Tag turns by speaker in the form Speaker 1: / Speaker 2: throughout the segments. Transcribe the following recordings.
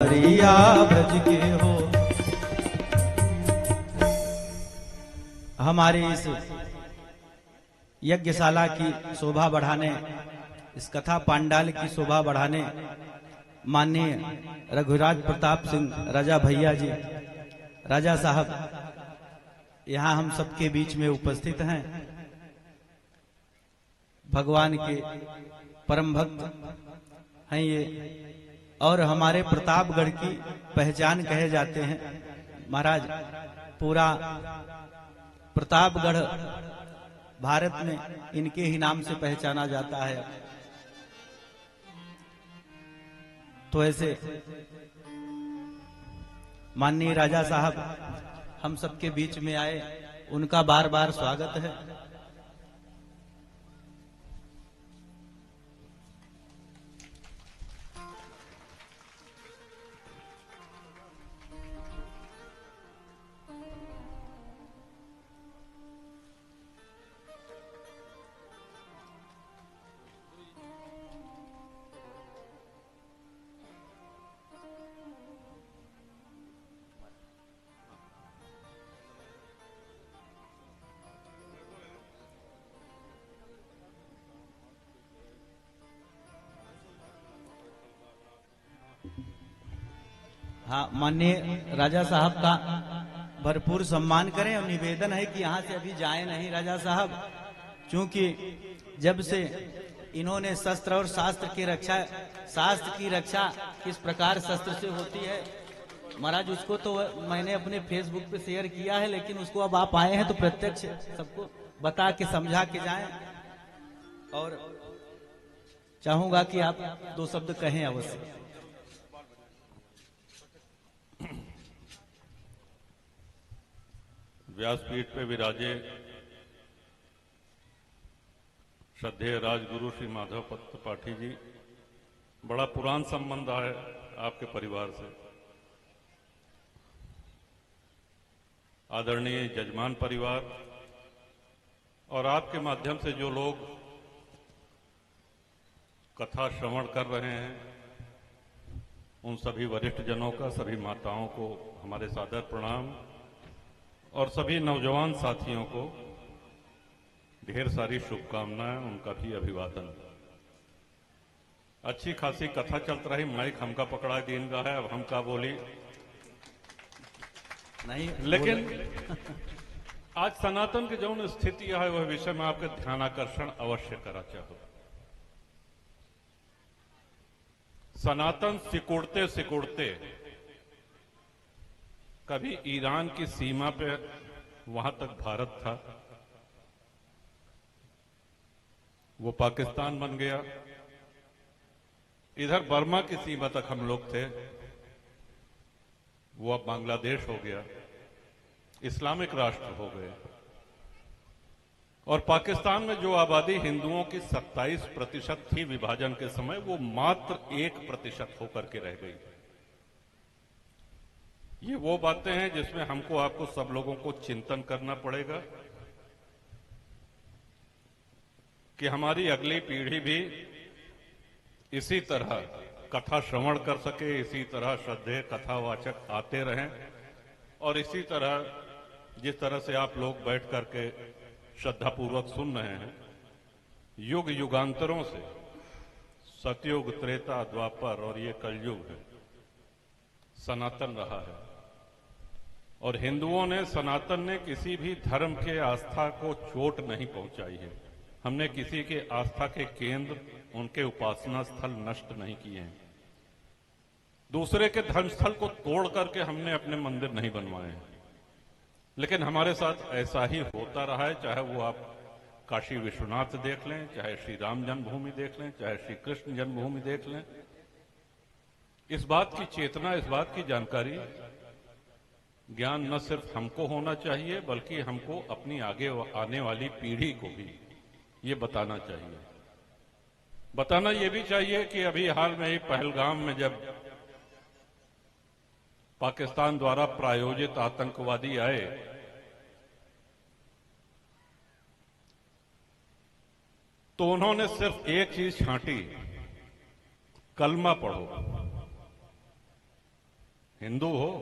Speaker 1: रिया ब्रज के हो। हमारे इस यज्ञशाला की शोभा बढ़ाने, इस कथा पांडाल की शोभा बढ़ाने माननीय रघुराज प्रताप सिंह राजा भैया जी, राजा साहब यहाँ हम सबके बीच में उपस्थित हैं। भगवान के परम भक्त हैं ये, और हमारे प्रतापगढ़ की पहचान कहे जाते हैं। महाराज, पूरा प्रतापगढ़ भारत में इनके ही नाम से पहचाना जाता है। तो ऐसे माननीय राजा साहब हम सबके बीच में आए, उनका बार बार स्वागत है। हाँ, माननीय राजा साहब का भरपूर सम्मान करें और निवेदन है कि यहाँ से अभी जाए नहीं राजा साहब, क्योंकि जब से इन्होंने शस्त्र और शास्त्र की रक्षा किस प्रकार शस्त्र से होती है महाराज, उसको तो मैंने अपने फेसबुक पे शेयर किया है, लेकिन उसको अब आप आए हैं तो प्रत्यक्ष सबको बता के समझा के जाएं। और चाहूंगा कि आप दो शब्द कहें अवश्य।
Speaker 2: व्यासपीठ पे विराजे श्रद्धेय राजगुरु श्री माधव पत पाठी जी, बड़ा पुरान संबंध है आपके परिवार से। आदरणीय जजमान परिवार और आपके माध्यम से जो लोग कथा श्रवण कर रहे हैं, उन सभी वरिष्ठ जनों का, सभी माताओं को हमारे सादर प्रणाम, और सभी नौजवान साथियों को ढेर सारी शुभकामनाएं, उनका भी अभिवादन। अच्छी खासी कथा चलती रही, माइक हमका पकड़ा दिन रहा है, अब हम का बोली
Speaker 1: नहीं,
Speaker 2: लेकिन आज सनातन की जो स्थिति है वह विषय में आपके ध्यानाकर्षण अवश्य करा चाहूं। सनातन सिकुड़ते सिकुड़ते कभी ईरान की सीमा पे वहां तक भारत था, वो पाकिस्तान बन गया। इधर बर्मा की सीमा तक हम लोग थे, वो अब बांग्लादेश हो गया, इस्लामिक राष्ट्र हो गए। और पाकिस्तान में जो आबादी हिंदुओं की 27% थी विभाजन के समय, वो मात्र 1% होकर के रह गई। ये वो बातें हैं जिसमें हमको आपको सब लोगों को चिंतन करना पड़ेगा कि हमारी अगली पीढ़ी भी इसी तरह कथा श्रवण कर सके, इसी तरह श्रद्धेय कथावाचक आते रहें, और इसी तरह जिस तरह से आप लोग बैठ करके श्रद्धापूर्वक सुन रहे हैं, युग युगांतरों से सतयुग, त्रेता, द्वापर और ये कलयुग है, सनातन रहा है। और हिंदुओं ने, सनातन ने किसी भी धर्म के आस्था को चोट नहीं पहुंचाई है। हमने किसी के आस्था के केंद्र, उनके उपासना स्थल नष्ट नहीं किए हैं। दूसरे के धर्मस्थल को तोड़ करके हमने अपने मंदिर नहीं बनवाए हैं। लेकिन हमारे साथ ऐसा ही होता रहा है, चाहे वो आप काशी विश्वनाथ देख लें, चाहे श्री राम जन्मभूमि देख लें, चाहे श्री कृष्ण जन्मभूमि देख लें। इस बात की चेतना, इस बात की जानकारी, ज्ञान न सिर्फ हमको होना चाहिए, बल्कि हमको अपनी आगे आने वाली पीढ़ी को भी ये बताना चाहिए। बताना ये भी चाहिए कि अभी हाल में ही पहलगाम में जब पाकिस्तान द्वारा प्रायोजित आतंकवादी आए, तो उन्होंने सिर्फ एक चीज छांटी, कलमा पढ़ो। हिंदू हो,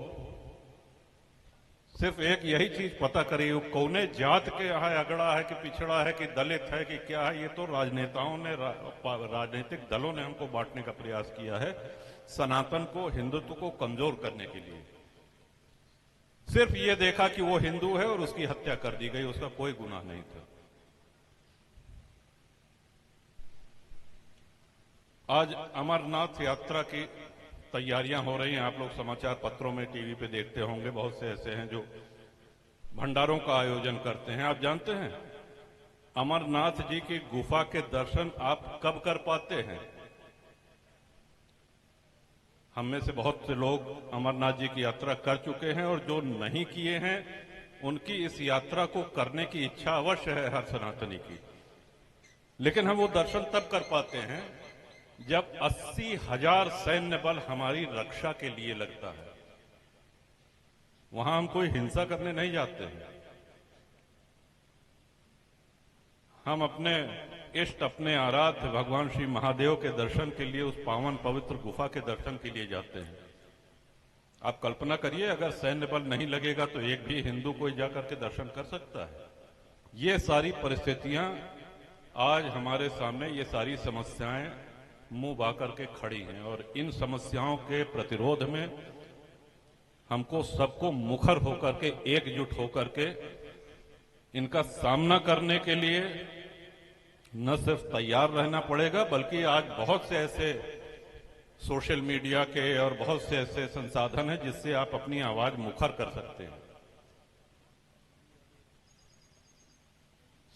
Speaker 2: सिर्फ एक यही चीज पता करिए, वो कौने जात के यहाँ अगड़ा है कि पिछड़ा है कि दलित है कि क्या है। ये तो राजनेताओं ने, राजनीतिक दलों ने हमको बांटने का प्रयास किया है, सनातन को, हिंदुत्व को कमजोर करने के लिए। सिर्फ ये देखा कि वो हिंदू है और उसकी हत्या कर दी गई, उसका कोई गुनाह नहीं था। आज अमरनाथ यात्रा की तैयारियां हो रही हैं। आप लोग समाचार पत्रों में, टीवी पे देखते होंगे, बहुत से ऐसे हैं जो भंडारों का आयोजन करते हैं। आप जानते हैं अमरनाथ जी की गुफा के दर्शन आप कब कर पाते हैं? हम में से बहुत से लोग अमरनाथ जी की यात्रा कर चुके हैं, और जो नहीं किए हैं उनकी इस यात्रा को करने की इच्छा अवश्य है हर सनातनी की। लेकिन हम वो दर्शन तब कर पाते हैं जब 80,000 सैन्य बल हमारी रक्षा के लिए लगता है। वहां हम कोई हिंसा करने नहीं जाते हैं। हम अपने इष्ट, अपने आराध्य भगवान श्री महादेव के दर्शन के लिए, उस पावन पवित्र गुफा के दर्शन के लिए जाते हैं। आप कल्पना करिए, अगर सैन्य बल नहीं लगेगा तो एक भी हिंदू कोई जाकर के दर्शन कर सकता है। ये सारी परिस्थितियां आज हमारे सामने, ये सारी समस्याएं मुंह बाकर के खड़ी हैं, और इन समस्याओं के प्रतिरोध में हमको सबको मुखर होकर के, एकजुट होकर के इनका सामना करने के लिए न सिर्फ तैयार रहना पड़ेगा, बल्कि आज बहुत से ऐसे सोशल मीडिया के और बहुत से ऐसे संसाधन हैं जिससे आप अपनी आवाज मुखर कर सकते हैं।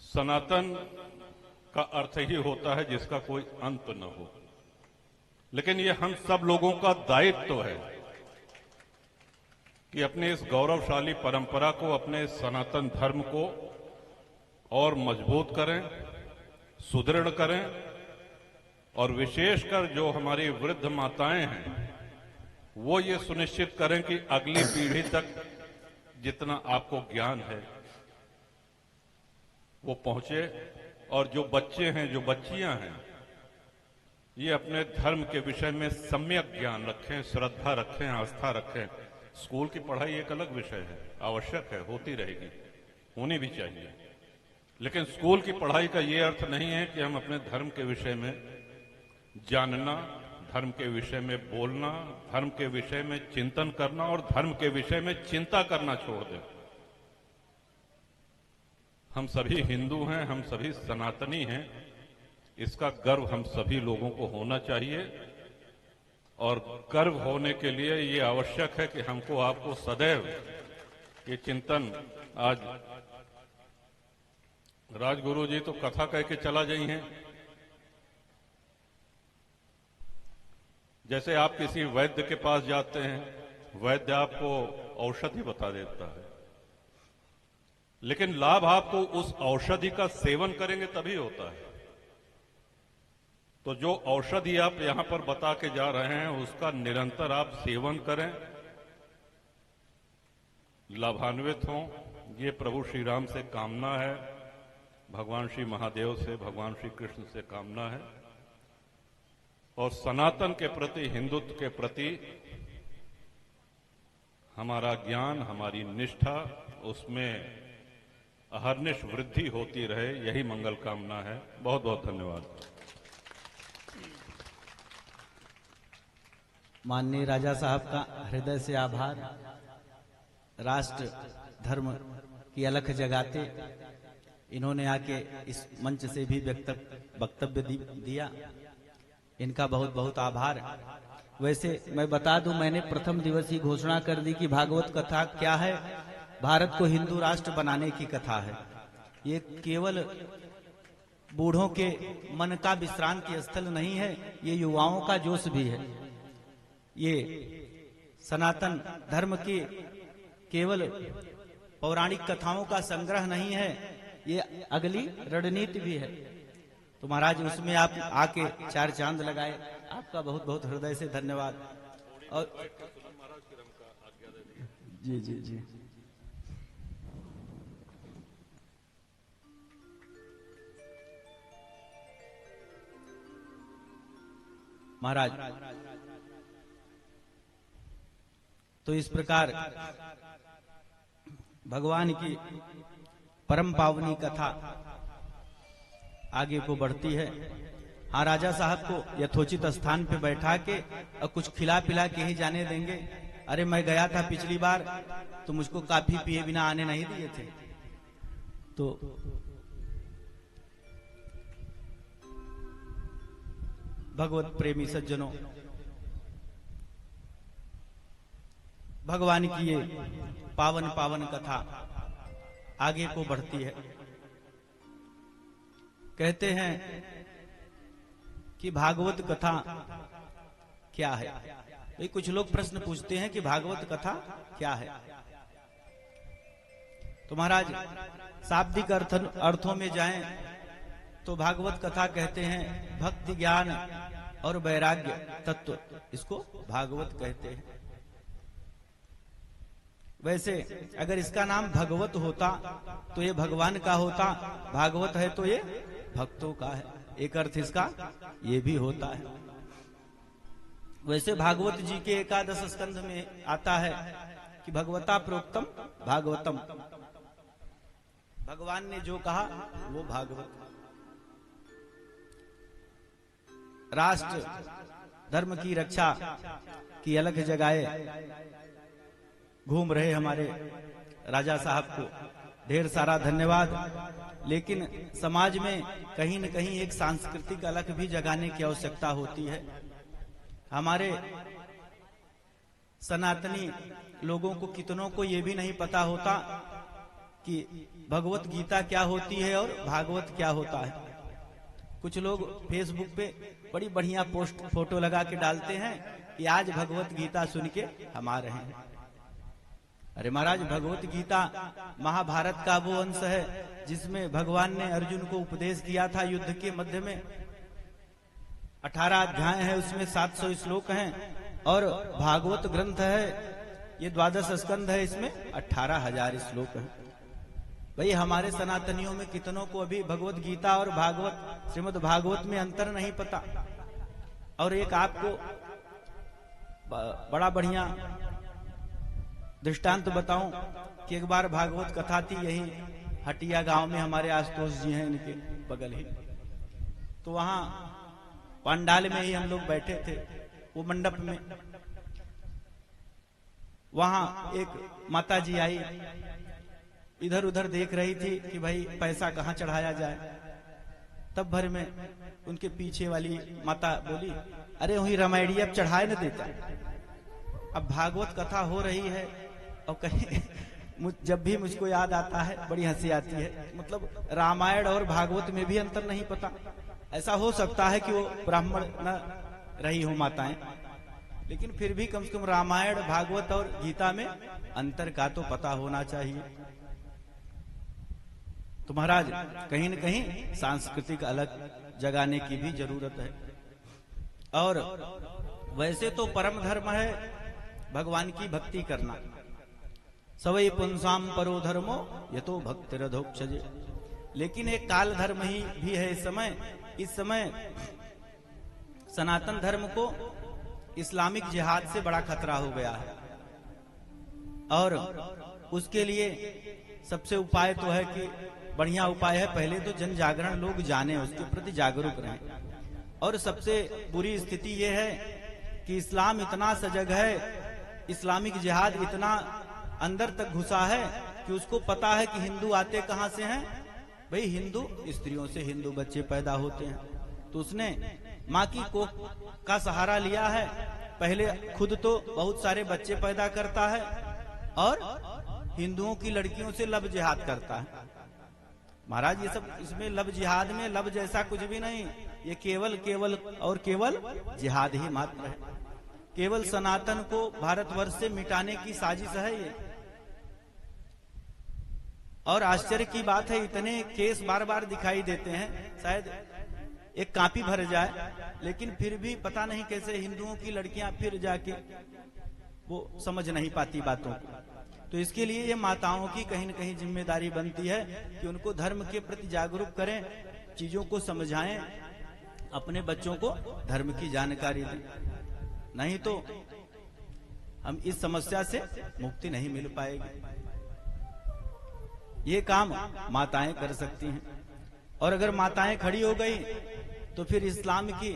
Speaker 2: सनातन का अर्थ ही होता है जिसका कोई अंत न हो। लेकिन ये हम सब लोगों का दायित्व है कि अपने इस गौरवशाली परंपरा को, अपने सनातन धर्म को और मजबूत करें, सुदृढ़ करें, और विशेषकर जो हमारी वृद्ध माताएं हैं वो ये सुनिश्चित करें कि अगली पीढ़ी तक जितना आपको ज्ञान है वो पहुंचे, और जो बच्चे हैं, जो बच्चियां हैं, ये अपने धर्म के विषय में सम्यक ज्ञान रखें, श्रद्धा रखें, आस्था रखें। स्कूल की पढ़ाई एक अलग विषय है, आवश्यक है, होती रहेगी, होनी भी चाहिए। लेकिन स्कूल की पढ़ाई का ये अर्थ नहीं है कि हम अपने धर्म के विषय में जानना, धर्म के विषय में बोलना, धर्म के विषय में चिंतन करना और धर्म के विषय में चिंता करना छोड़ दें। हम सभी हिंदू हैं, हम सभी सनातनी हैं, इसका गर्व हम सभी लोगों को होना चाहिए। और गर्व होने के लिए ये आवश्यक है कि हमको, आपको सदैव ये चिंतन, आज राजगुरु जी तो कथा कह के चला गई हैं। जैसे आप किसी वैद्य के पास जाते हैं, वैद्य आपको औषधि बता देता है, लेकिन लाभ आपको उस औषधि का सेवन करेंगे तभी होता है। तो जो औषधि आप यहां पर बता के जा रहे हैं उसका निरंतर आप सेवन करें, लाभान्वित हों, ये प्रभु श्री राम से कामना है, भगवान श्री महादेव से, भगवान श्री कृष्ण से कामना है। और सनातन के प्रति, हिंदुत्व के प्रति हमारा ज्ञान, हमारी निष्ठा, उसमें अहर्निश वृद्धि होती रहे, यही मंगल कामना है। बहुत बहुत धन्यवाद।
Speaker 1: माननीय राजा साहब का हृदय से आभार। राष्ट्र धर्म की अलख जगाते इन्होंने आके इस मंच से भी वक्तव्य दिया, इनका बहुत बहुत आभार। वैसे मैं बता दूं, मैंने प्रथम दिवस ही घोषणा कर दी कि भागवत कथा क्या है, भारत को हिंदू राष्ट्र बनाने की कथा है। ये केवल बूढ़ों के मन का विश्रांति स्थल नहीं है, ये युवाओं का जोश भी है। ये सनातन धर्म की केवल पौराणिक कथाओं का संग्रह नहीं है, ये अगली रणनीति भी है। तो महाराज उसमें आप आके चार चांद लगाए, आपका बहुत बहुत हृदय से धन्यवाद। और जी जी जी महाराज, तो इस प्रकार भगवान की परम पावनी कथा आगे को बढ़ती है। हाँ, राजा साहब को यथोचित स्थान पे बैठा के और कुछ खिला पिला के ही जाने देंगे। अरे मैं गया था पिछली बार तो मुझको काफी पिए बिना आने नहीं दिए थे। तो भगवत प्रेमी सज्जनों, भगवान की ये पावन पावन कथा आगे को बढ़ती है। कहते हैं कि भागवत कथा क्या है। भाई कुछ लोग प्रश्न पूछते हैं कि भागवत कथा क्या है। तो महाराज शाब्दिक अर्थों में जाएं तो भागवत कथा कहते हैं भक्ति ज्ञान और वैराग्य तत्व, इसको भागवत कहते हैं। वैसे अगर इसका नाम भगवत होता तो ये भगवान का होता, भागवत है तो ये भक्तों का है, एक अर्थ इसका ये भी होता है। वैसे भागवत जी के एकादश स्कंध में आता है कि भगवता प्रोक्तम भागवतम, भगवान ने जो कहा वो भागवत। राष्ट्र धर्म की रक्षा की अलख जगाए घूम रहे हमारे राजा साहब को ढेर सारा धन्यवाद। लेकिन समाज में कहीं न कहीं एक सांस्कृतिक अलख भी जगाने की आवश्यकता होती है। हमारे सनातनी लोगों को कितनों को ये भी नहीं पता होता कि भगवत गीता क्या होती है और भागवत क्या होता है। कुछ लोग फेसबुक पे बड़ी बढ़िया पोस्ट फोटो लगा के डालते हैं कि आज भगवत गीता सुन के हम आ रहे हैं। अरे महाराज, भगवत गीता महाभारत का वो अंश है जिसमें भगवान ने अर्जुन को उपदेश किया था युद्ध के मध्य में। 18 अध्याय है, उसमें 700 श्लोक हैं और भागवत ग्रंथ है ये 12 स्कंध है, इसमें 18,000 श्लोक हैं। भाई हमारे सनातनियों में कितनों को अभी भगवत गीता और भागवत श्रीमद् भागवत में अंतर नहीं पता। और एक आपको बड़ा बढ़िया दृष्टांत बताऊं कि एक बार भागवत कथा थी यही हटिया गांव में, हमारे आशुतोष जी हैं इनके बगल ही। तो वहां पंडाल में ही हम लोग बैठे थे, वो मंडप में। वहां एक माता जी आई, इधर उधर देख रही थी कि भाई पैसा कहाँ चढ़ाया जाए। तब भर में उनके पीछे वाली माता बोली, अरे वही रामायणी अब चढ़ाए न देता। अब भागवत कथा हो रही है और कहीं जब भी मुझको याद आता है बड़ी हंसी आती है। मतलब रामायण और भागवत में भी अंतर नहीं पता। ऐसा हो सकता है कि वो ब्राह्मण न रही हो माताएं, लेकिन फिर भी कम से कम रामायण भागवत और गीता में अंतर का तो पता होना चाहिए। तो महाराज कहीं न कहीं सांस्कृतिक अलग जगाने की भी जरूरत है। और वैसे तो परम धर्म है भगवान की भक्ति करना। सवै पुंसाम परो धर्मो यतो भक्तिरधोक्षजे। लेकिन एक काल धर्म ही भी है इस समय सनातन धर्म को इस्लामिक जिहाद से बड़ा खतरा हो गया है। और उसके लिए सबसे उपाय तो है कि बढ़िया उपाय है, पहले तो जन जागरण, लोग जाने, उसके प्रति जागरूक रहें। और सबसे बुरी स्थिति यह है कि इस्लाम इतना सजग है, इस्लामिक जिहाद इतना अंदर तक घुसा है कि उसको पता है कि हिंदू आते कहां से हैं। भाई हिंदू स्त्रियों से हिंदू बच्चे पैदा होते हैं। तो उसने माँ की कोख का सहारा लिया है। पहले खुद तो बहुत सारे बच्चे पैदा करता है और हिंदुओं की लड़कियों से लव जिहाद करता है। महाराज ये सब इसमें लव जिहाद में लव जैसा कुछ भी नहीं, ये केवल और केवल जिहाद ही मात्र है। केवल सनातन को भारतवर्ष से मिटाने की साजिश है ये। और आश्चर्य की बात है, इतने केस बार बार दिखाई देते हैं, शायद एक कापी भर जाए, लेकिन फिर भी पता नहीं कैसे हिंदुओं की लड़कियां फिर जाके वो समझ नहीं पाती बातों को। तो इसके लिए ये माताओं की कहीं न कहीं जिम्मेदारी बनती है कि उनको धर्म के प्रति जागरूक करें, चीजों को समझाएं, अपने बच्चों को धर्म की जानकारी दें। नहीं तो हम इस समस्या से मुक्ति नहीं मिल पाएगी। ये काम माताएं कर सकती हैं, और अगर माताएं खड़ी हो गई तो फिर इस्लाम की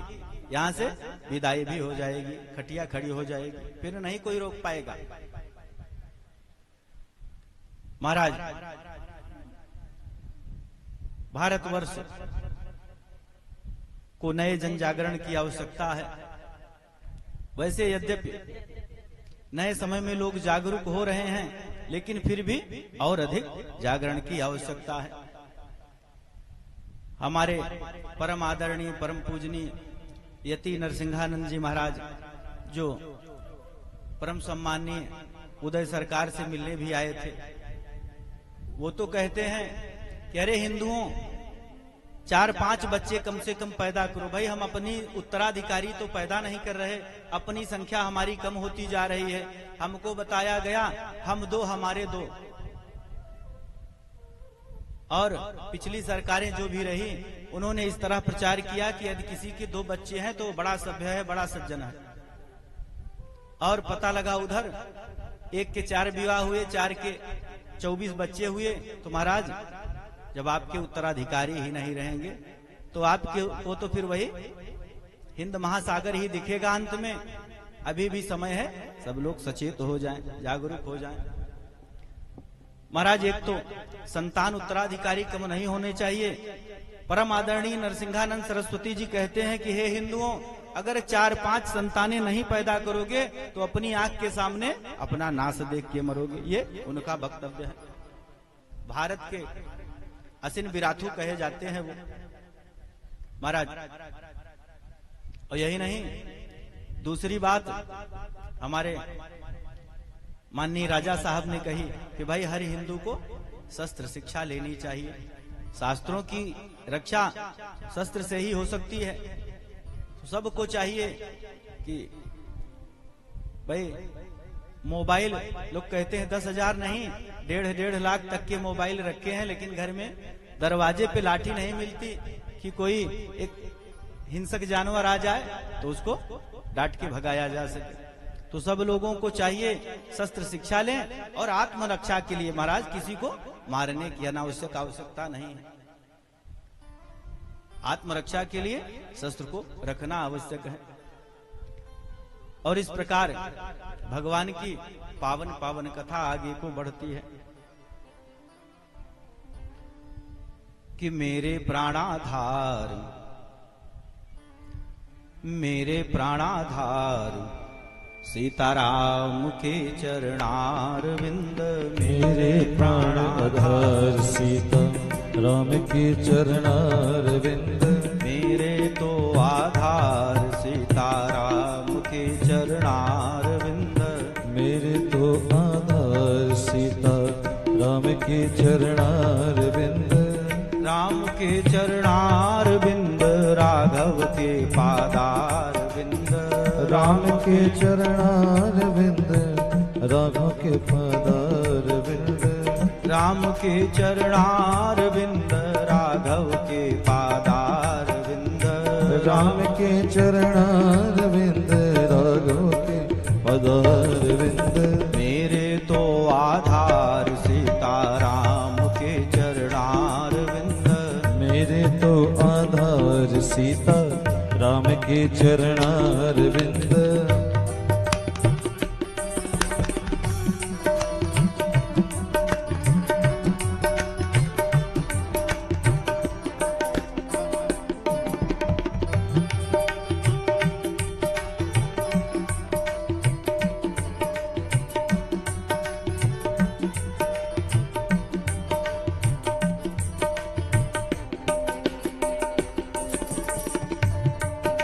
Speaker 1: यहां से विदाई भी हो जाएगी, खटिया खड़ी हो जाएगी, फिर नहीं कोई रोक पाएगा। महाराज, भारतवर्ष को नए जन जागरण की आवश्यकता है। वैसे यद्यपि नए समय में लोग जागरूक हो रहे हैं, लेकिन फिर भी और अधिक जागरण की आवश्यकता है। हमारे परम आदरणीय परम पूजनीय यति नरसिंहानंद जी महाराज, जो परम सम्माननीय उदय सरकार से मिलने भी आए थे, वो तो कहते हैं कि अरे हिंदुओं, 4-5 बच्चे कम से कम पैदा करो। भाई, हम अपनी उत्तराधिकारी तो पैदा नहीं कर रहे, अपनी संख्या हमारी कम होती जा रही है। हमको बताया गया हम 2 हमारे 2, और पिछली सरकारें जो भी रही उन्होंने इस तरह प्रचार किया कि यदि किसी के 2 बच्चे हैं तो बड़ा सभ्य है, बड़ा सज्जन है। और पता लगा उधर 1 के 4 विवाह हुए, 4 के 24 बच्चे हुए। तो महाराज, जब आपके उत्तराधिकारी ही नहीं रहेंगे तो आपके वो तो फिर वही हिंद महासागर ही दिखेगा अंत में। अभी भी समय है, सब लोग सचेत हो जाएं, जागरूक हो जाएं। महाराज, एक तो संतान उत्तराधिकारी कम नहीं होने चाहिए। परम आदरणीय नरसिंहानंद सरस्वती जी कहते हैं कि हे हिंदुओं, अगर 4-5 संतानें नहीं पैदा करोगे तो अपनी आंख के सामने अपना नाश देख के मरोगे। ये उनका वक्तव्य है। भारत के असिन विराथू कहे जाते हैं वो महाराज। और यही नहीं, दूसरी बात हमारे माननीय राजा साहब ने कही कि भाई, हर हिंदू को शस्त्र शिक्षा लेनी चाहिए। शास्त्रों की रक्षा शस्त्र से ही हो सकती है। तो सबको चाहिए कि भाई, मोबाइल लोग कहते हैं 10,000 नहीं, 1.5 लाख तक के मोबाइल रखे हैं, लेकिन घर में दरवाजे पे लाठी नहीं मिलती कि कोई एक हिंसक जानवर आ जाए तो उसको डांट के भगाया जा सके। तो सब लोगों को चाहिए शस्त्र शिक्षा लें, और आत्मरक्षा के लिए महाराज किसी को मारने की अनावश्यक आवश्यकता नहीं है। आत्मरक्षा के लिए शस्त्र को रखना आवश्यक है। और इस प्रकार भगवान की पावन पावन कथा आगे को बढ़ती है कि मेरे प्राणाधार, मेरे प्राणाधार सीताराम के चरणारविंद।
Speaker 3: मेरे प्राणाधार सीता राम के चरणारविंद।
Speaker 1: मेरे तो आधार सीताराम के चरणारविंद।
Speaker 3: मेरे तो आधार सीता राम के चरणारविंद।
Speaker 1: राम के चरणारविंद, राघव के पादारविंद।
Speaker 3: राम के चरणारविंद, राघव के पादारविंद।
Speaker 1: राम के चरणारविंद, राघव के पादारविंद।
Speaker 3: राम के चरणारविंद, राघव के पादारविंद।
Speaker 1: मेरे तो आधार सीताराम के चरणारविंद।
Speaker 3: मेरे तो आधार सीता राम के चरणारविंद।